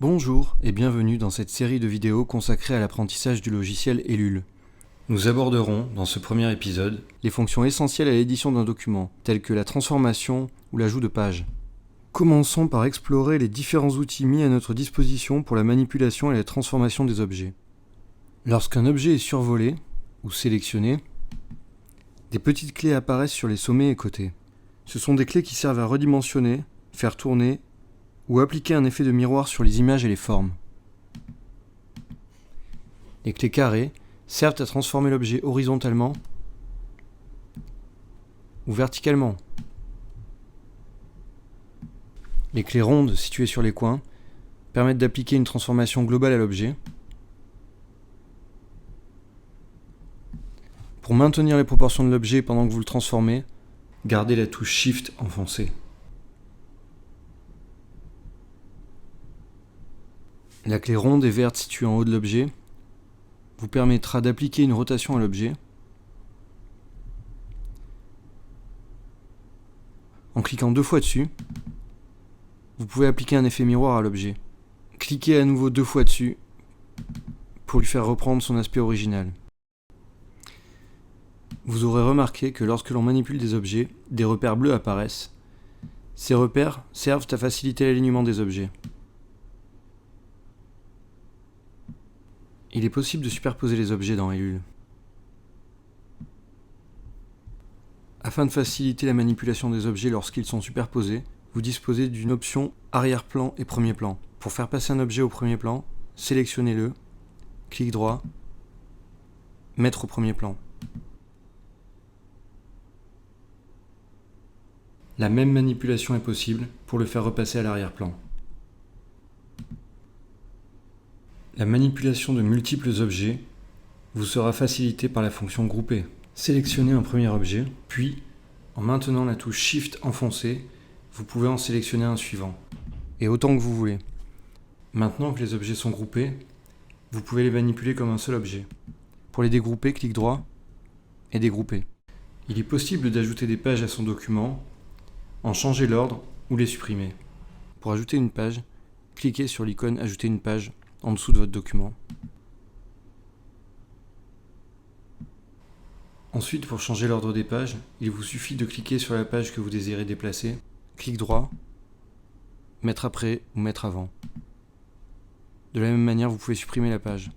Bonjour et bienvenue dans cette série de vidéos consacrée à l'apprentissage du logiciel Ellul. Nous aborderons, dans ce premier épisode, les fonctions essentielles à l'édition d'un document, telles que la transformation ou l'ajout de pages. Commençons par explorer les différents outils mis à notre disposition pour la manipulation et la transformation des objets. Lorsqu'un objet est survolé ou sélectionné, des petites clés apparaissent sur les sommets et côtés. Ce sont des clés qui servent à redimensionner, faire tourner ou appliquer un effet de miroir sur les images et les formes. Les clés carrées servent à transformer l'objet horizontalement ou verticalement. Les clés rondes situées sur les coins permettent d'appliquer une transformation globale à l'objet. Pour maintenir les proportions de l'objet pendant que vous le transformez, gardez la touche Shift enfoncée. La clé ronde et verte située en haut de l'objet vous permettra d'appliquer une rotation à l'objet. En cliquant 2 fois dessus, vous pouvez appliquer un effet miroir à l'objet. Cliquez à nouveau 2 fois dessus pour lui faire reprendre son aspect original. Vous aurez remarqué que lorsque l'on manipule des objets, des repères bleus apparaissent. Ces repères servent à faciliter l'alignement des objets. Il est possible de superposer les objets dans Ellul. Afin de faciliter la manipulation des objets lorsqu'ils sont superposés, vous disposez d'une option arrière-plan et premier plan. Pour faire passer un objet au premier plan, sélectionnez-le, clic droit, mettre au premier plan. La même manipulation est possible pour le faire repasser à l'arrière-plan. La manipulation de multiples objets vous sera facilitée par la fonction grouper. Sélectionnez un premier objet, puis, en maintenant la touche Shift enfoncée, vous pouvez en sélectionner un suivant, et autant que vous voulez. Maintenant que les objets sont groupés, vous pouvez les manipuler comme un seul objet. Pour les dégrouper, clic droit et dégrouper. Il est possible d'ajouter des pages à son document, en changer l'ordre ou les supprimer. Pour ajouter une page, cliquez sur l'icône Ajouter une page en dessous de votre document. Ensuite, pour changer l'ordre des pages, il vous suffit de cliquer sur la page que vous désirez déplacer, clic droit, mettre après ou mettre avant. De la même manière, vous pouvez supprimer la page.